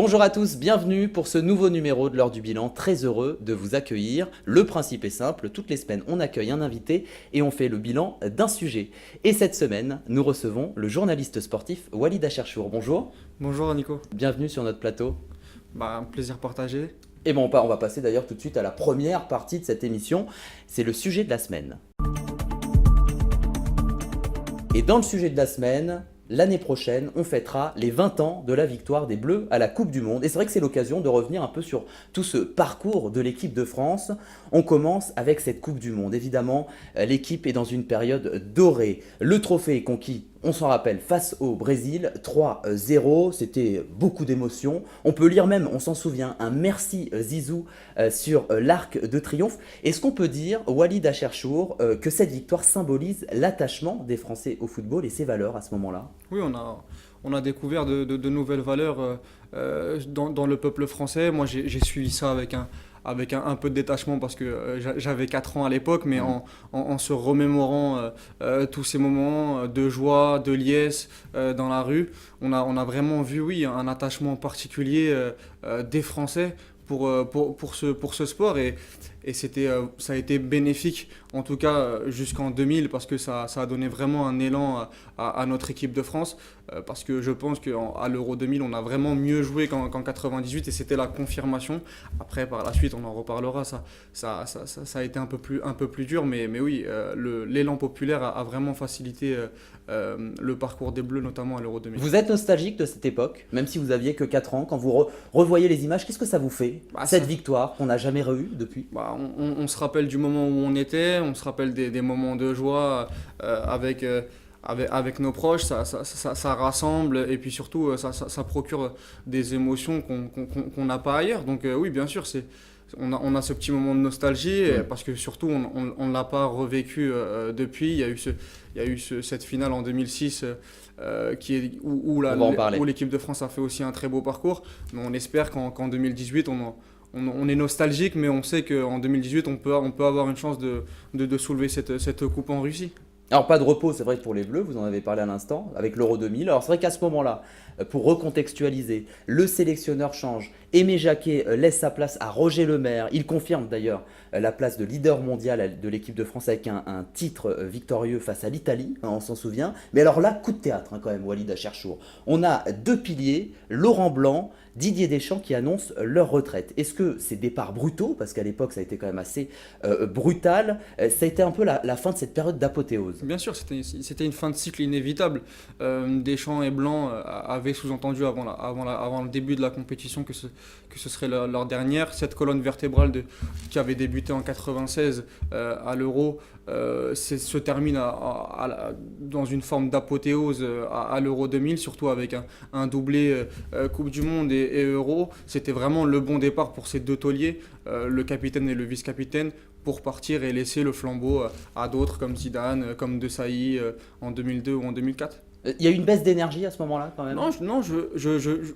Bonjour à tous, bienvenue pour ce nouveau numéro de l'heure du bilan. Très heureux de vous accueillir. Le principe est simple, toutes les semaines on accueille un invité et on fait le bilan d'un sujet. Et cette semaine, nous recevons le journaliste sportif Walid Acharchour. Bonjour. Bonjour Nico. Bienvenue sur notre plateau. Un plaisir partagé. Et bon, on va passer d'ailleurs tout de suite à la première partie de cette émission. C'est le sujet de la semaine. Et dans le sujet de la semaine, l'année prochaine, on fêtera les 20 ans de la victoire des Bleus à la Coupe du Monde. Et c'est vrai que c'est l'occasion de revenir un peu sur tout ce parcours de l'équipe de France. On commence avec cette Coupe du Monde. Évidemment, l'équipe est dans une période dorée. Le trophée est conquis, on s'en rappelle, face au Brésil, 3-0. C'était beaucoup d'émotions. On peut lire même, on s'en souvient, un merci Zizou sur l'Arc de Triomphe. Est-ce qu'on peut dire, Walid Acharchour, que cette victoire symbolise l'attachement des Français au football et ses valeurs à ce moment-là ? Oui, on a découvert de nouvelles valeurs dans le peuple français. Moi, j'ai suivi ça avec un peu de détachement parce que j'avais 4 ans à l'époque, mais en se remémorant tous ces moments de joie, de liesse dans la rue, on a vraiment vu, oui, un attachement particulier des Français pour ce sport et ça a été bénéfique en tout cas jusqu'en 2000 parce que ça a donné vraiment un élan à notre équipe de France parce que je pense qu'à l'Euro 2000 on a vraiment mieux joué qu'en 98 et c'était la confirmation. Après par la suite on en reparlera, ça a été un peu plus dur mais oui l'élan populaire a vraiment facilité le parcours des Bleus notamment à l'Euro 2000. Vous êtes nostalgique de cette époque, même si vous aviez que 4 ans, quand vous revoyez les images, qu'est-ce que ça vous fait, cette victoire qu'on n'a jamais re-eue depuis ? On se rappelle du moment où on était, on se rappelle des moments de joie avec nos proches, ça rassemble et puis surtout ça procure des émotions qu'on n'a pas ailleurs. Donc oui, bien sûr, on a ce petit moment de nostalgie parce que surtout on ne l'a pas revécu depuis. Il y a eu cette finale en 2006 où l'équipe de France a fait aussi un très beau parcours. Mais on espère qu'en 2018 on est nostalgique, mais on sait qu'en 2018, on peut avoir une chance de soulever cette coupe en Russie. Alors pas de repos, c'est vrai pour les Bleus, vous en avez parlé à l'instant, avec l'Euro 2000. Alors c'est vrai qu'à ce moment-là, pour recontextualiser, le sélectionneur change. Aimé Jacquet laisse sa place à Roger Lemaire. Il confirme d'ailleurs la place de leader mondial de l'équipe de France avec un titre victorieux face à l'Italie, on s'en souvient. Mais alors là, coup de théâtre quand même, Walid Acharchour. On a 2 piliers, Laurent Blanc, Didier Deschamps qui annoncent leur retraite. Est-ce que ces départs brutaux, parce qu'à l'époque ça a été quand même assez brutal, ça a été un peu la fin de cette période d'apothéose? Bien sûr, c'était une fin de cycle inévitable. Deschamps et Blanc avaient sous-entendu avant le début de la compétition que ce serait leur dernière. Cette colonne vertébrale qui avait débuté en 96 à l'Euro se termine dans une forme d'apothéose à l'Euro 2000, surtout avec un doublé Coupe du Monde et Euro. C'était vraiment le bon départ pour ces 2 tauliers, le capitaine et le vice-capitaine, pour partir et laisser le flambeau à d'autres comme Zidane, comme De Sailly en 2002 ou en 2004. Il y a eu une baisse d'énergie à ce moment-là quand même? Non,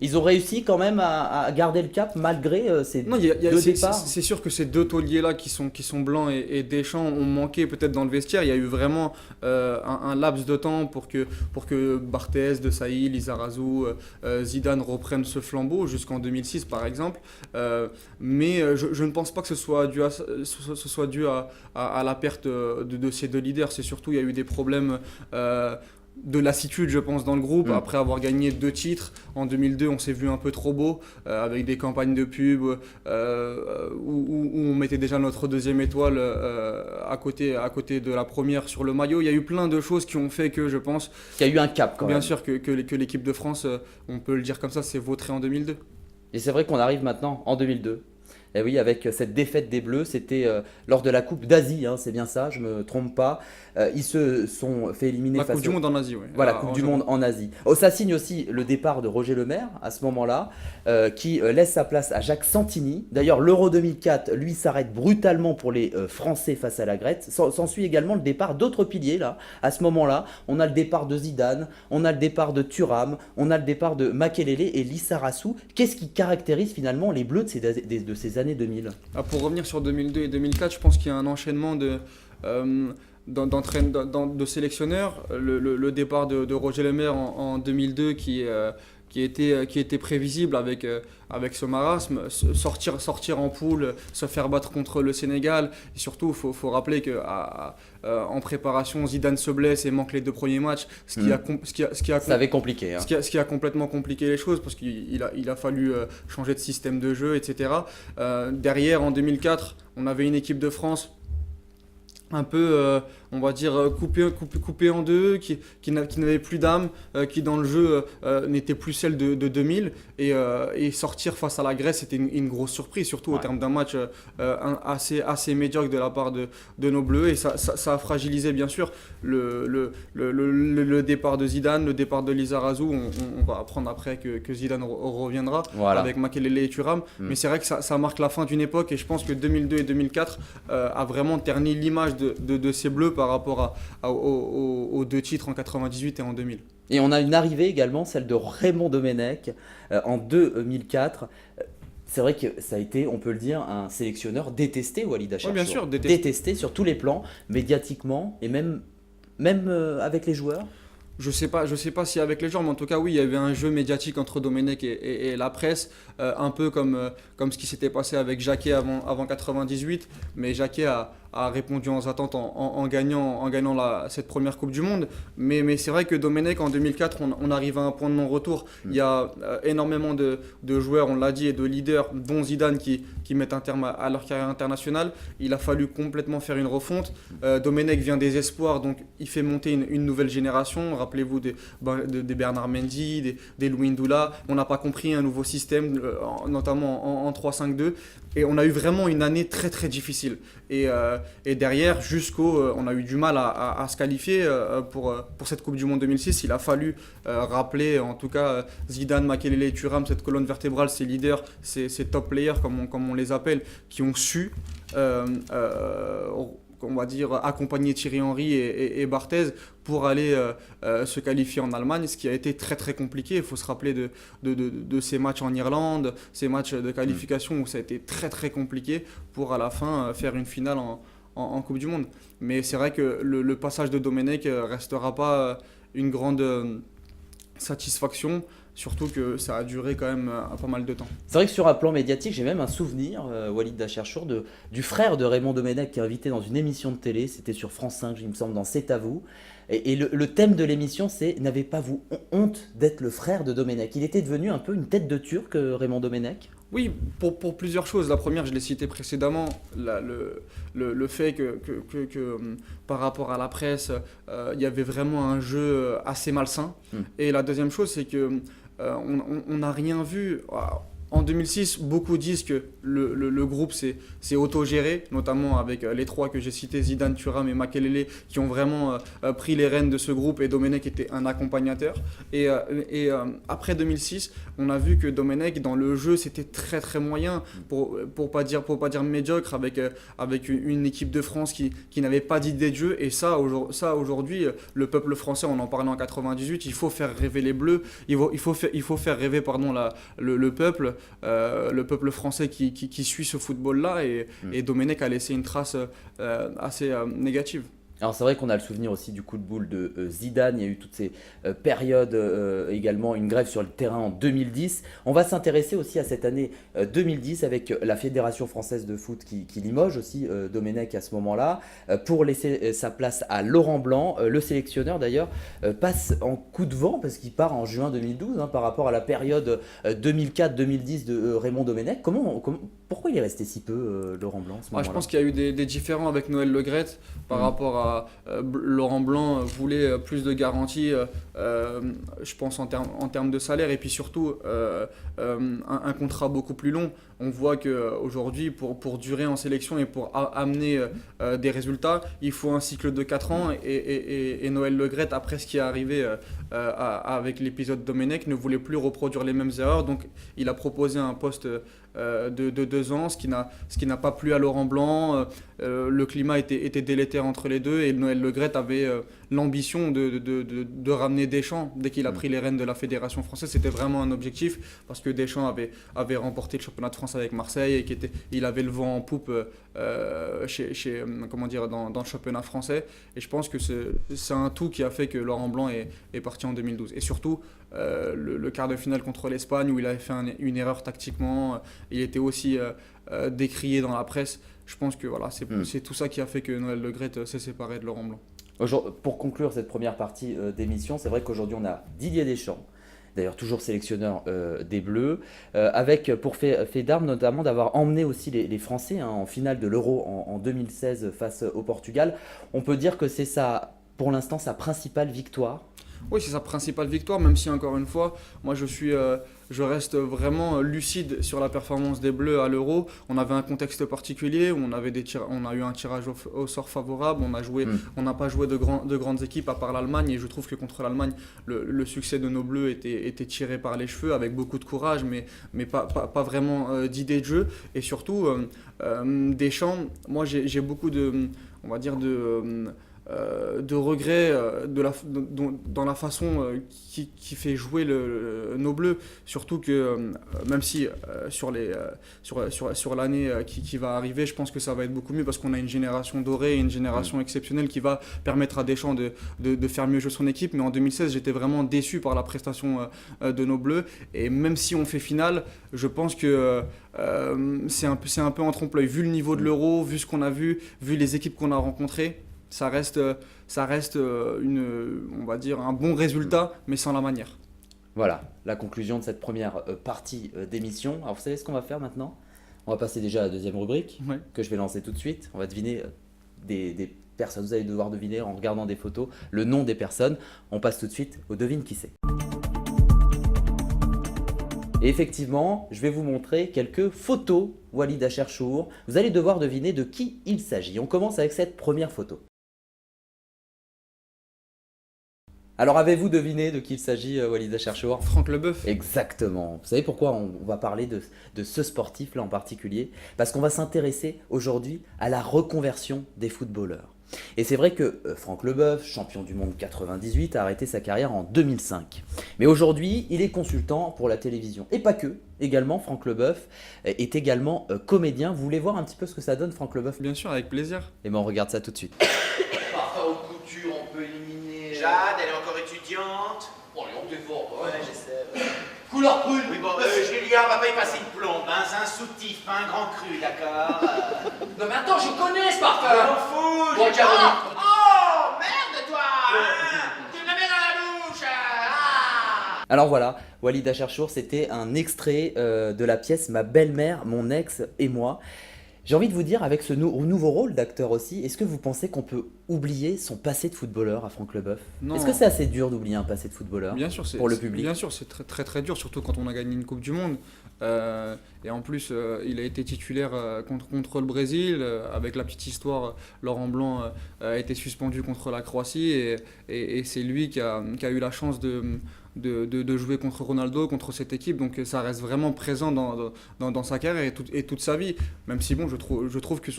Ils ont réussi quand même à garder le cap malgré ces 2 départs? C'est sûr que ces 2 tauliers-là qui sont Blanc et Deschamps ont manqué peut-être dans le vestiaire. Il y a eu vraiment un laps de temps pour que Barthez, De Sailly, Lizarazu, Zidane reprennent ce flambeau jusqu'en 2006 par exemple. Mais je ne pense pas que ce soit dû à la perte de ces 2 leaders. C'est surtout il y a eu des problèmes de lassitude, je pense, dans le groupe. Après avoir gagné 2 titres en 2002, on s'est vu un peu trop beau avec des campagnes de pub où on mettait déjà notre 2e étoile à côté de la première sur le maillot. Il y a eu plein de choses qui ont fait que je pense qu'il y a eu un cap quand même. Bien sûr que l'équipe de France, on peut le dire comme ça, s'est vautrée en 2002. Et c'est vrai qu'on arrive maintenant en 2002. Et oui, avec cette défaite des Bleus, c'était lors de la Coupe d'Asie, c'est bien ça, je ne me trompe pas. Ils se sont fait éliminer face Coupe du Monde en Asie, oui. Voilà, Coupe du Monde en Asie. Ça signe aussi le départ de Roger Lemaire à ce moment-là, qui laisse sa place à Jacques Santini. D'ailleurs, l'Euro 2004, lui, s'arrête brutalement pour les Français face à la Grèce. S'ensuit également le départ d'autres piliers, là. À ce moment-là, on a le départ de Zidane, on a le départ de Thuram, on a le départ de Makelele et Lissarassou. Qu'est-ce qui caractérise finalement les Bleus de ces années 2000? Pour revenir sur 2002 et 2004, je pense qu'il y a un enchaînement de sélectionneurs. Le départ de Roger Lemaire en 2002 qui qui était prévisible avec ce marasme, sortir en poule, se faire battre contre le Sénégal. Et surtout, faut rappeler qu'en préparation, Zidane se blesse et manque les 2 premiers matchs, Ça avait compliqué. Hein. ce qui a complètement compliqué les choses parce qu'il a fallu changer de système de jeu, etc. Derrière, en 2004, on avait une équipe de France un peu, on va dire, coupée en deux, qui n'avait plus d'âme, qui dans le jeu n'était plus celle de 2000. Et sortir face à la Grèce, c'était une grosse surprise, surtout au terme d'un match assez médiocre de la part de nos Bleus. Et ça a fragilisé, bien sûr, le départ de Zidane, le départ de Lizarazu. On va apprendre après que Zidane reviendra avec Makelele et Thuram. Mais c'est vrai que ça marque la fin d'une époque. Et je pense que 2002 et 2004 a vraiment terni l'image de ces Bleus par rapport aux 2 titres en 98 et en 2000. Et on a une arrivée également, celle de Raymond Domenech en 2004. C'est vrai que ça a été, on peut le dire, un sélectionneur détesté, Walid Acharchour. Oui, bien sûr, détesté sur tous les plans, médiatiquement et même avec les joueurs. Je sais pas si avec les joueurs, mais en tout cas, oui, il y avait un jeu médiatique entre Domenech et la presse, un peu comme ce qui s'était passé avec Jacquet avant 98. Mais Jacquet a répondu aux attentes en gagnant cette première Coupe du Monde. Mais c'est vrai que Domenech, en 2004, on arrive à un point de non-retour. Il y a énormément de joueurs, on l'a dit, et de leaders, dont Zidane, qui mettent un terme à leur carrière internationale. Il a fallu complètement faire une refonte. Domenech vient des espoirs, donc il fait monter une nouvelle génération. Rappelez-vous des Bernard Mendy, des Louis Ndoula. On n'a pas compris un nouveau système, notamment en 3-5-2. Et on a eu vraiment une année très très difficile. Et derrière, on a eu du mal à se qualifier pour cette Coupe du Monde 2006. Il a fallu rappeler, en tout cas, Zidane, Makelele et Thuram, cette colonne vertébrale, ces leaders, ces top players, comme on les appelle, qui ont su on va dire, accompagner Thierry Henry et Barthez pour aller se qualifier en Allemagne, ce qui a été très très compliqué. Il faut se rappeler de ces matchs en Irlande, ces matchs de qualification où ça a été très très compliqué pour à la fin faire une finale en Coupe du Monde. Mais c'est vrai que le passage de Domenech restera pas une grande satisfaction. Surtout que ça a duré quand même pas mal de temps. C'est vrai que sur un plan médiatique, j'ai même un souvenir, Walid Acharchour, du frère de Raymond Domenech qui est invité dans une émission de télé, c'était sur France 5, il me semble, dans C'est à vous. Et le thème de l'émission, c'est « N'avez pas vous honte d'être le frère de Domenech ?» Il était devenu un peu une tête de Turc, Raymond Domenech. Oui, pour plusieurs choses. La première, je l'ai cité précédemment, le fait que par rapport à la presse, il y avait vraiment un jeu assez malsain. Et la deuxième chose, c'est que on n'a rien vu. En 2006, beaucoup disent que le groupe s'est autogéré, notamment avec les 3 que j'ai cités, Zidane, Thuram et Makelele, qui ont vraiment pris les rênes de ce groupe, et Domenech était un accompagnateur. Et après 2006, on a vu que Domenech, dans le jeu, c'était très très moyen, pour pas dire médiocre, avec une équipe de France qui n'avait pas d'idée de jeu. Et ça aujourd'hui, le peuple français, on en parlait en 98, il faut faire rêver les Bleus, il faut faire rêver le peuple. Le peuple français qui suit ce football-là, et Domenech a laissé une trace assez négative. Alors c'est vrai qu'on a le souvenir aussi du coup de boule de Zidane, il y a eu toutes ces périodes, également une grève sur le terrain en 2010. On va s'intéresser aussi à cette année 2010 avec la Fédération Française de Foot qui limoge aussi Domenech à ce moment-là, pour laisser sa place à Laurent Blanc. Le sélectionneur d'ailleurs passe en coup de vent parce qu'il part en juin 2012 par rapport à la période 2004-2010 de Raymond Domenech. Pourquoi il est resté si peu, Laurent Blanc, à ce moment-là ? Je pense qu'il y a eu des différends avec Noël Le Graët par rapport à Laurent Blanc voulait plus de garanties, je pense en termes de salaire, et puis surtout un contrat beaucoup plus long. On voit qu'aujourd'hui, pour durer en sélection et pour amener des résultats, il faut un cycle de 4 ans, et Noël Le Graët, après ce qui est arrivé avec l'épisode Domenech, ne voulait plus reproduire les mêmes erreurs, donc il a proposé un poste de 2 ans, ce qui n'a pas plu à Laurent Blanc. Le climat était délétère entre les deux, et Noël Le Graët avait l'ambition de ramener Deschamps dès qu'il a pris les rênes de la Fédération française. C'était vraiment un objectif, parce que Deschamps avait remporté le championnat de France avec Marseille, et il avait le vent en poupe dans le championnat français. Et je pense que c'est un tout qui a fait que Laurent Blanc est parti en 2012. Et surtout, le quart de finale contre l'Espagne où il avait fait une erreur tactiquement. Il était aussi décrié dans la presse. Je pense que voilà, c'est tout ça qui a fait que Noël Le Graët s'est séparé de Laurent Blanc. Pour conclure cette première partie d'émission, c'est vrai qu'aujourd'hui on a Didier Deschamps, d'ailleurs toujours sélectionneur des Bleus, avec pour fait d'armes notamment d'avoir emmené aussi les Français en finale de l'Euro en 2016 face au Portugal. On peut dire que c'est pour l'instant sa principale victoire. Oui, c'est sa principale victoire, même si encore une fois, moi je reste vraiment lucide sur la performance des Bleus à l'Euro. On avait un contexte particulier, où on a eu un tirage au sort favorable, on n'a pas joué de grandes équipes à part l'Allemagne, et je trouve que contre l'Allemagne, le succès de nos Bleus était tiré par les cheveux avec beaucoup de courage, mais pas vraiment d'idée de jeu. Et surtout, Deschamps, moi j'ai beaucoup on va dire de regrets dans la façon qui fait jouer nos Bleus. Surtout que même si sur l'année qui va arriver, je pense que ça va être beaucoup mieux parce qu'on a une génération dorée, une génération exceptionnelle qui va permettre à Deschamps de faire mieux jouer son équipe. Mais en 2016, j'étais vraiment déçu par la prestation de nos Bleus. Et même si on fait finale, je pense que c'est un peu en trompe-l'œil. Vu le niveau de l'Euro, vu ce qu'on a vu les équipes qu'on a rencontrées, ça reste on va dire un bon résultat, mais sans la manière. Voilà, la conclusion de cette première partie d'émission. Alors vous savez ce qu'on va faire maintenant? On va passer déjà à la deuxième rubrique, Ouais. que je vais lancer tout de suite. On va deviner des personnes. Vous allez devoir deviner en regardant des photos le nom des personnes. On passe tout de suite au devine qui c'est. Et effectivement, je vais vous montrer quelques photos Walid Acharchour. Vous allez devoir deviner de qui il s'agit. On commence avec cette première photo. Alors avez-vous deviné de qui il s'agit, Walid Acharchour? Franck Leboeuf. Exactement. Vous savez pourquoi on va parler de ce sportif-là en particulier? Parce qu'on va s'intéresser aujourd'hui à la reconversion des footballeurs. Et c'est vrai que Franck Leboeuf, champion du monde 98, a arrêté sa carrière en 2005. Mais aujourd'hui, il est consultant pour la télévision. Et pas que. Également, Franck Leboeuf est également comédien. Vous voulez voir un petit peu ce que ça donne, Franck Leboeuf? Bien sûr, avec plaisir. Et bien on regarde ça tout de suite. Parfait aux coutures, on peut éliminer. Jade, elle est encore étudiante. Bon, allez, on t'est fort. Ouais, j'essaie. Couleur prune. Oui, bon, Julien, on va pas y passer une plombe, hein. C'est un soutif, pas un grand cru, d'accord. Non, mais attends, je connais ce Je parfum. m'en fous, Bon, j'ai tiens, pas- Oh, merde, toi hein. Tu me la mets dans la bouche ah. Alors voilà, Walid Acharchour, c'était un extrait de la pièce Ma belle-mère, mon ex et moi. J'ai envie de vous dire, avec ce nouveau rôle d'acteur aussi, est-ce que vous pensez qu'on peut oublier son passé de footballeur à Franck Leboeuf? Non. Est-ce que c'est assez dur d'oublier un passé de footballeur Bien sûr, pour le public? Bien sûr, c'est très, très très dur, surtout quand on a gagné une Coupe du Monde. Et en plus, il a été titulaire contre le Brésil. Avec la petite histoire, Laurent Blanc a été suspendu contre la Croatie. Et c'est lui qui a eu la chance de jouer contre Ronaldo, contre cette équipe. Donc ça reste vraiment présent dans sa carrière et toute sa vie. Même si, bon, je trouve que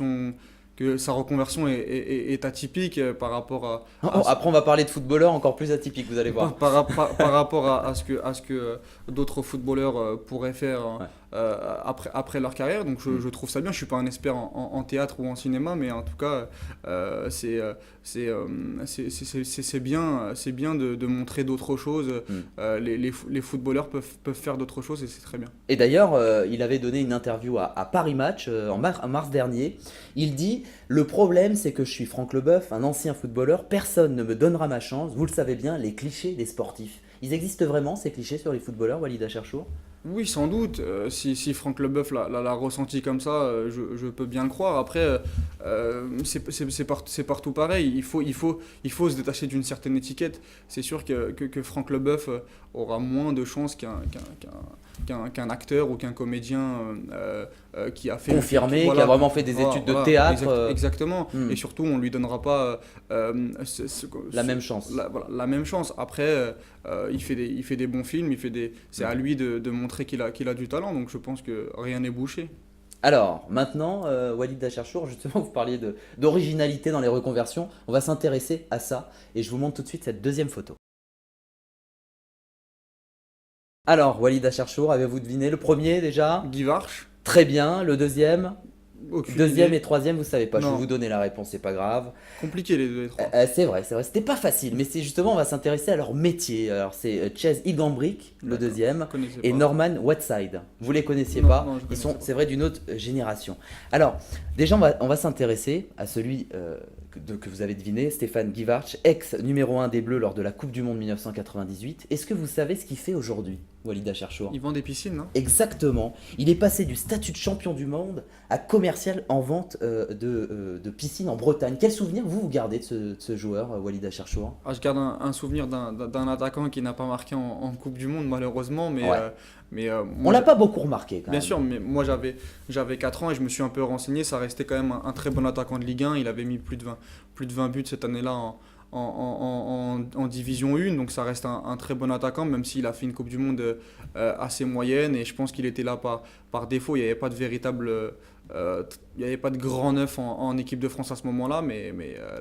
sa reconversion est atypique par rapport Après, on va parler de footballeurs encore plus atypiques, vous allez voir. par rapport à ce que d'autres footballeurs pourraient faire après leur carrière. Donc je trouve ça bien. Je suis pas un expert en théâtre ou en cinéma, mais en tout cas c'est bien de montrer d'autres choses. Les footballeurs peuvent faire d'autres choses et c'est très bien. Et d'ailleurs, il avait donné une interview à Paris Match en mars dernier. Il dit « Le problème, c'est que je suis Franck Leboeuf, un ancien footballeur. Personne ne me donnera ma chance. Vous le savez bien, les clichés des sportifs. » Ils existent vraiment, ces clichés sur les footballeurs, Walid Acharchour? Oui, sans doute. Si Franck Leboeuf l'a ressenti comme ça, je peux bien le croire. Après, c'est partout pareil. Il faut se détacher d'une certaine étiquette. C'est sûr que Franck Leboeuf aura moins de chance qu'un acteur ou qu'un comédien qui a fait Confirmé, qui a vraiment fait des études de théâtre. Exactement. Et surtout, on lui donnera pas La même chance. La même chance. Après, il fait des bons films, c'est à lui de montrer qu'il a du talent, donc je pense que rien n'est bouché. Alors, maintenant, Walid Acharchour, justement, vous parliez d'originalité dans les reconversions. On va s'intéresser à ça et je vous montre tout de suite cette deuxième photo. Alors, Walid Acharchour, avez-vous deviné le premier déjà? Guy Varche. Très bien. Le deuxième? Aucune Deuxième idée. et troisième, vous savez pas. Je vais Non. vous donner la réponse, c'est pas grave. Compliqué les deux et trois. C'est vrai, c'est vrai. C'était pas facile, mais c'est justement, on va s'intéresser à leur métier. Alors, c'est Chase Hilgenbrink, le D'accord. deuxième, Je connaissais et pas. Norman Whiteside. Vous les connaissiez Non, pas? non, je Ils sont, connaissais c'est vrai, d'une autre génération. Alors, déjà, on va s'intéresser à celui que vous avez deviné, Stéphane Guivarch, ex numéro 1 des Bleus lors de la Coupe du Monde 1998. Est-ce que vous savez ce qu'il fait aujourd'hui, Walid Acharchour? Ils vendent des piscines, non? Exactement. Il est passé du statut de champion du monde à commercial en vente de piscine en Bretagne. Quel souvenir vous gardez de ce joueur, Walid Acharchour? Ah, je garde un souvenir d'un attaquant qui n'a pas marqué en Coupe du Monde, malheureusement, mais, Ouais. On On l'a pas beaucoup remarqué quand Bien même. sûr, mais moi j'avais 4 ans et je me suis un peu renseigné, ça restait quand même un très bon attaquant de Ligue 1, il avait mis plus de 20 buts cette année-là en Division 1, donc ça reste un très bon attaquant, même s'il a fait une Coupe du Monde assez moyenne, et je pense qu'il était là par défaut, il n'y avait pas de véritable... il n'y avait pas de grand neuf en équipe de France à ce moment-là, mais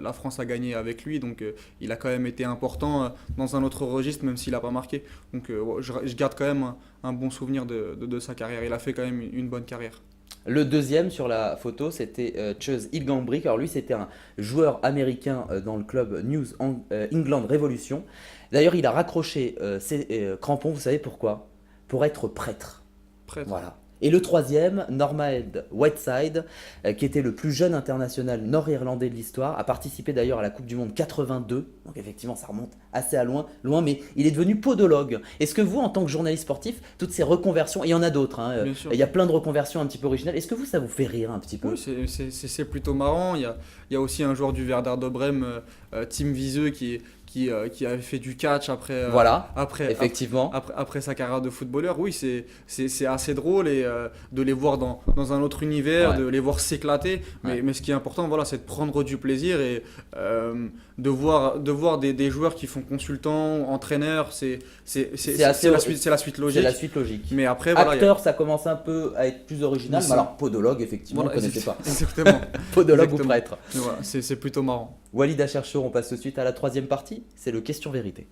la France a gagné avec lui, donc il a quand même été important dans un autre registre, même s'il n'a pas marqué. Donc ouais, je garde quand même un bon souvenir de sa carrière. Il a fait quand même une bonne carrière. Le deuxième sur la photo, c'était Chase Hilgenbrink. Alors lui, c'était un joueur américain dans le club England Revolution. D'ailleurs, il a raccroché ses crampons, vous savez pourquoi? Pour être prêtre. Prêtre. Voilà. Et le troisième, Norman Whiteside, qui était le plus jeune international nord-irlandais de l'histoire, a participé d'ailleurs à la Coupe du Monde 82. Donc effectivement, ça remonte assez à loin, mais il est devenu podologue. Est-ce que vous, en tant que journaliste sportif, toutes ces reconversions, et il y en a d'autres, hein, Bien sûr. il y a plein de reconversions un petit peu originales, est-ce que vous, ça vous fait rire un petit peu? Oui, c'est plutôt marrant. Il y a aussi un joueur du Werder de Brême, Tim Wiese, qui avait fait du catch après, Voilà, après, effectivement. après sa carrière de footballeur. Oui, c'est assez drôle et de les voir dans un autre univers, Ouais. de les voir s'éclater. Ouais. Mais ce qui est important, voilà, c'est de prendre du plaisir et de voir des joueurs qui font consultants, entraîneurs. C'est assez- la suite C'est logique. la suite logique. Mais après, voilà, Acteur, ça commence un peu à être plus original, Mais mais alors podologue, effectivement, voilà, on ne connaissait pas. Exactement. Podologue ou Exactement. prêtre. Mais voilà, c'est plutôt marrant. Walid Acharchour, on passe tout de suite à la troisième partie, c'est le question-vérité.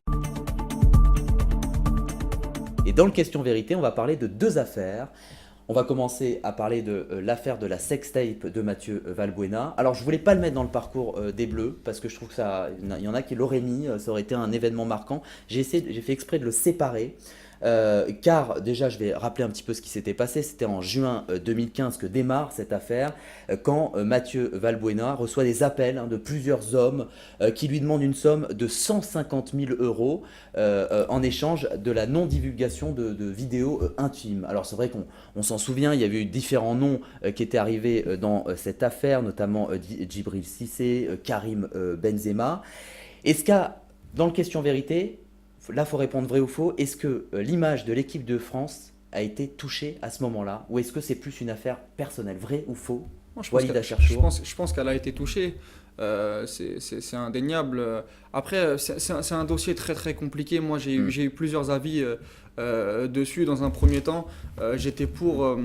Et dans le question-vérité, on va parler de deux affaires. On va commencer à parler de l'affaire de la sextape de Mathieu Valbuena. Alors je voulais pas le mettre dans le parcours des Bleus, parce que je trouve que il y en a qui l'auraient mis, ça aurait été un événement marquant. J'ai fait exprès de le séparer. Car déjà je vais rappeler un petit peu ce qui s'était passé. C'était en juin 2015 que démarre cette affaire, quand Mathieu Valbuena reçoit des appels de plusieurs hommes qui lui demandent une somme de 150 000 euros en échange de la non-divulgation de vidéos intimes. Alors c'est vrai qu'on s'en souvient, il y avait eu différents noms qui étaient arrivés dans cette affaire, notamment Djibril Cissé, Karim Benzema. Est-ce qu'à dans le question vérité, là, il faut répondre vrai ou faux. Est-ce que l'image de l'équipe de France a été touchée à ce moment-là? Ou est-ce que c'est plus une affaire personnelle? Vrai ou faux? Moi, je pense Walid qu'elle- Acharchour. je pense qu'elle a été touchée. C'est indéniable. Après, c'est un dossier très très compliqué. Moi, j'ai eu plusieurs avis dessus. Dans un premier temps, j'étais pour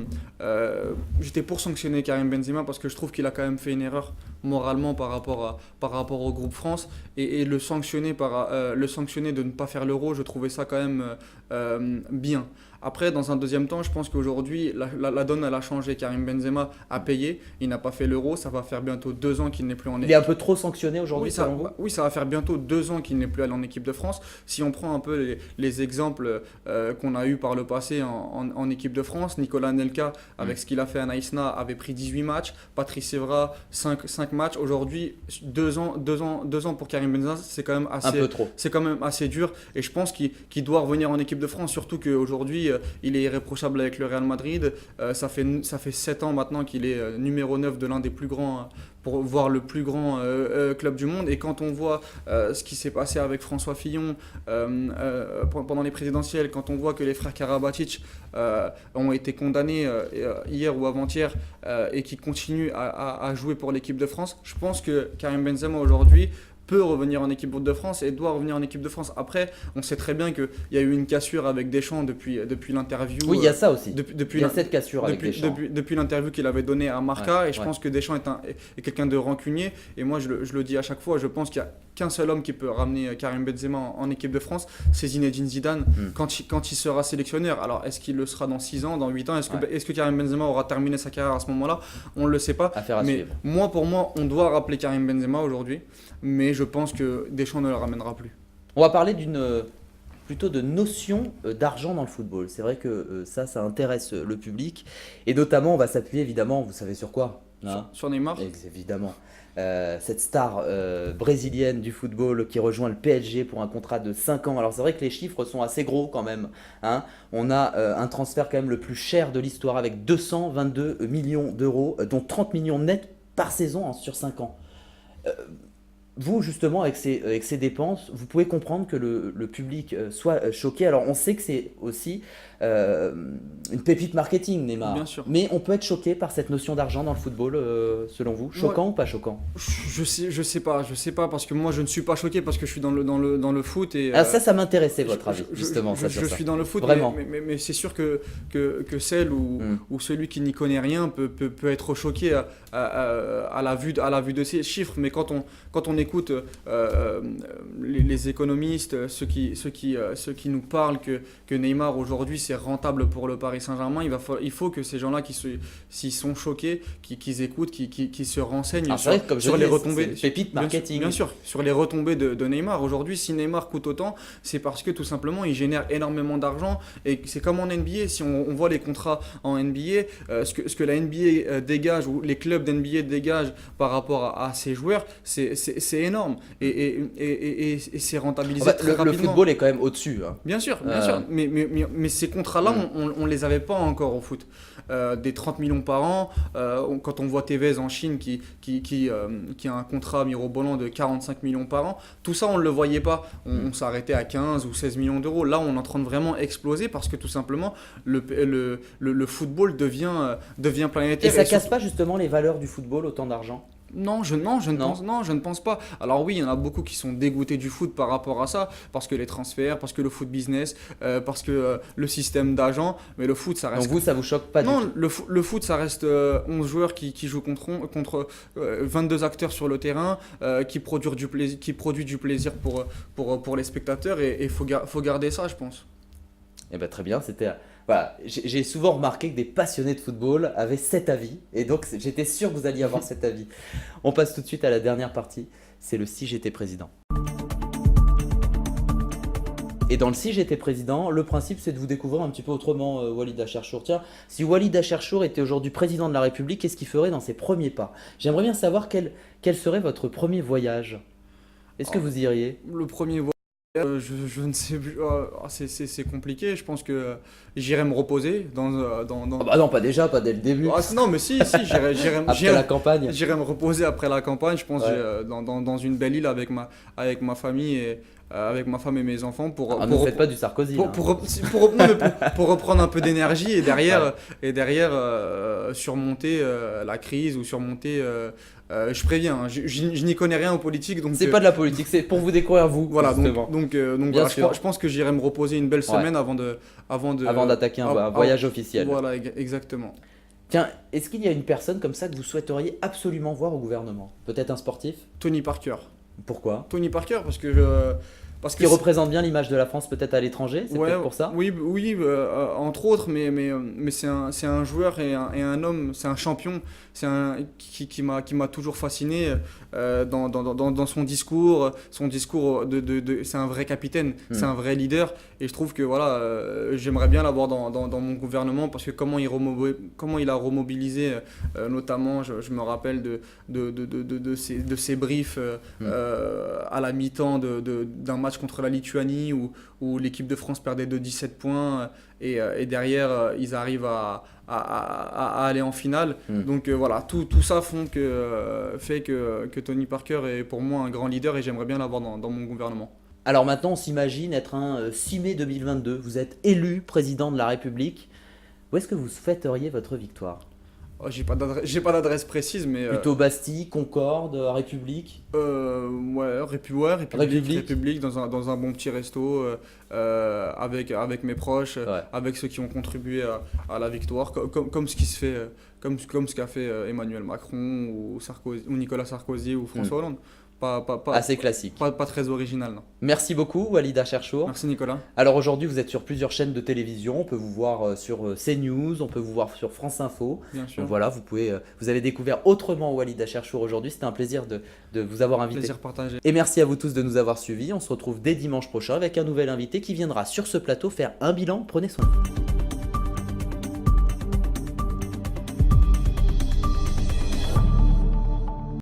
sanctionner Karim Benzema parce que je trouve qu'il a quand même fait une erreur moralement par rapport au groupe France et le sanctionner de ne pas faire l'Euro, je trouvais ça quand même bien. Après, dans un deuxième temps, je pense qu'aujourd'hui, la donne, elle a changé. Karim Benzema a payé, il n'a pas fait l'Euro, ça va faire bientôt 2 ans qu'il n'est plus en Il est équipe. un peu trop sanctionné aujourd'hui, selon vous? Oui, ça va faire bientôt 2 ans qu'il n'est plus allé en équipe de France. Si on prend un peu les exemples qu'on a eu par le passé en équipe de France, Nicolas Anelka, avec ce qu'il a fait à Naïsna, avait pris 18 matchs, Patrice Evra, 5 matchs. Aujourd'hui, 2 ans pour Karim Benzema, c'est quand même Un peu trop. c'est quand même assez dur et je pense qu'il doit revenir en équipe de France, surtout qu'aujourd'hui il est irréprochable avec le Real Madrid. Ça fait 7 ans maintenant qu'il est numéro 9 de l'un des plus grands, pour voir le plus grand club du monde. Et quand on voit ce qui s'est passé avec François Fillon pendant les présidentielles, quand on voit que les frères Karabatic ont été condamnés hier ou avant-hier et qui continuent à jouer pour l'équipe de France, je pense que Karim Benzema aujourd'hui peut revenir en équipe de France et doit revenir en équipe de France. Après, on sait très bien qu'il y a eu une cassure avec Deschamps depuis l'interview. Oui, il y a ça aussi. Depuis Il y a cette cassure avec Deschamps. depuis l'interview qu'il avait donnée à Marca, Ouais, et je ouais. pense que Deschamps est quelqu'un de rancunier. Et moi, je le dis à chaque fois, je pense qu'il n'y a qu'un seul homme qui peut ramener Karim Benzema en équipe de France, c'est Zinedine Zidane quand il sera sélectionneur. Alors, est-ce qu'il le sera dans 6 ans, dans 8 ans? Est-ce que Karim Benzema aura terminé sa carrière à ce moment-là? On ne le sait pas. Affaire à Mais suivre. pour moi, on doit rappeler Karim Benzema aujourd'hui. Mais je pense que Deschamps ne le ramènera plus. On va parler plutôt de notion d'argent dans le football. C'est vrai que ça intéresse le public. Et notamment, on va s'appuyer évidemment, vous savez sur quoi, hein? Sur Neymar. Évidemment. Cette star brésilienne du football qui rejoint le PSG pour un contrat de 5 ans. Alors c'est vrai que les chiffres sont assez gros quand même, hein. On a un transfert quand même le plus cher de l'histoire avec 222 millions d'euros, dont 30 millions nets par saison, hein, sur 5 ans. Vous, justement, avec ces dépenses, vous pouvez comprendre que le public soit choqué. Alors, on sait que c'est aussi une pépite marketing, Neymar. Bien sûr. Mais on peut être choqué par cette notion d'argent dans le football, selon vous. Choquant ou pas choquant? Je sais pas, parce que moi je ne suis pas choqué parce que je suis dans le foot et Ah, ça m'intéressait votre avis, justement. je sur ça. suis dans le foot, Vraiment. mais c'est sûr que celle ou celui qui n'y connaît rien peut être choqué à la vue de ces chiffres. Mais quand on écoute les économistes, ceux qui nous parlent que Neymar aujourd'hui c'est rentable pour le Paris Saint-Germain, il faut que ces gens-là s'ils sont choqués, qu'ils écoutent, qu'ils se renseignent Alors, c'est vrai que, comme je sur les dis, retombées. c'est pépite marketing. Bien sûr, sur les retombées de Neymar. Aujourd'hui, si Neymar coûte autant, c'est parce que tout simplement il génère énormément d'argent. Et c'est comme en NBA, si on voit les contrats en NBA, ce que la NBA dégage ou les clubs d'NBA dégagent par rapport à ces joueurs, c'est énorme. Et c'est rentabilisé très Le rapidement. football est quand même au-dessus, hein. Bien sûr. Mais ces contrats-là, on les avait pas encore au foot. Des 30 millions par an, quand on voit Tevez en Chine qui a un contrat mirobolant de 45 millions par an, tout ça on ne le voyait pas. On s'arrêtait à 15 ou 16 millions d'euros. Là, on est en train de vraiment exploser parce que tout simplement, le football devient planétaire. Et ça casse pas justement les valeurs du football, autant d'argent? Non, je ne pense pas. Alors oui, il y en a beaucoup qui sont dégoûtés du foot par rapport à ça, parce que les transferts, parce que le foot business, parce que le système d'agents, mais le foot, ça reste... Donc vous, ça vous choque pas du Non, tout? le foot, ça reste 11 joueurs qui jouent contre 22 acteurs sur le terrain, qui produisent du plaisir pour les spectateurs, et il faut garder ça, je pense. Eh ben, très bien, c'était... Voilà, j'ai souvent remarqué que des passionnés de football avaient cet avis, et donc j'étais sûr que vous alliez avoir cet avis. On passe tout de suite à la dernière partie, c'est le Si j'étais président. Et dans le Si j'étais président, le principe c'est de vous découvrir un petit peu autrement, Walid Acharchour. Tiens, si Walid Acharchour était aujourd'hui président de la République, qu'est-ce qu'il ferait dans ses premiers pas? J'aimerais bien savoir quel serait votre premier voyage. Est-ce que vous iriez? Le premier voyage, je ne sais plus, c'est compliqué. Je pense que j'irai me reposer dans... Ah bah non, pas déjà, pas dès le début. Non, mais si, Après la campagne. j'irai me reposer après la campagne. Je pense Ouais. dans une belle île avec ma famille et avec ma femme et mes enfants Ne faites pas du Sarkozy. pour, hein. pour, non, mais pour reprendre un peu d'énergie et derrière, surmonter la crise ou surmonter... je préviens, hein, je n'y connais rien en politique, donc... C'est pas de la politique, c'est pour vous découvrir vous. Voilà, justement. donc Bien voilà, sûr. je pense que j'irai me reposer une belle semaine avant d'attaquer un voyage officiel. Voilà, exactement. Tiens, est-ce qu'il y a une personne comme ça que vous souhaiteriez absolument voir au gouvernement? Peut-être un sportif? Tony Parker. Pourquoi? Tony Parker, parce que Qui représente bien l'image de la France peut-être à l'étranger? C'est peut-être pour ça? Oui, entre autres, mais c'est un joueur et un homme, c'est un champion, qui m'a toujours fasciné dans son discours. Son discours, c'est un vrai capitaine, c'est un vrai leader, et je trouve que voilà, j'aimerais bien l'avoir dans mon gouvernement, parce que comment il a remobilisé, notamment, je me rappelle de ses briefs à la mi-temps d'un match contre la Lituanie où l'équipe de France perdait de 17 points et derrière ils arrivent à aller en finale. Donc voilà, tout ça fait que Tony Parker est pour moi un grand leader et j'aimerais bien l'avoir dans mon gouvernement. Alors maintenant on s'imagine être un 6 mai 2022, vous êtes élu président de la République. Où est-ce que vous souhaiteriez votre victoire? Oh, j'ai pas d'adresse précise, mais Plutôt Bastille, Concorde, République? ouais, République dans un bon petit resto avec mes proches, Ouais. avec ceux qui ont contribué à la victoire, comme ce qui se fait, comme ce qu'a fait Emmanuel Macron ou Sarkozy, ou Nicolas Sarkozy ou François Hollande. Pas Assez classique. pas très original, non. Merci beaucoup, Walida Cherchour. Merci Nicolas. Alors aujourd'hui, vous êtes sur plusieurs chaînes de télévision. On peut vous voir sur CNews, on peut vous voir sur France Info. Bien sûr. Donc voilà, vous avez découvert autrement Walida Cherchour aujourd'hui. C'était un plaisir de vous avoir invité. Plaisir partagé. Et merci à vous tous de nous avoir suivis. On se retrouve dès dimanche prochain avec un nouvel invité qui viendra sur ce plateau faire un bilan. Prenez soin de vous.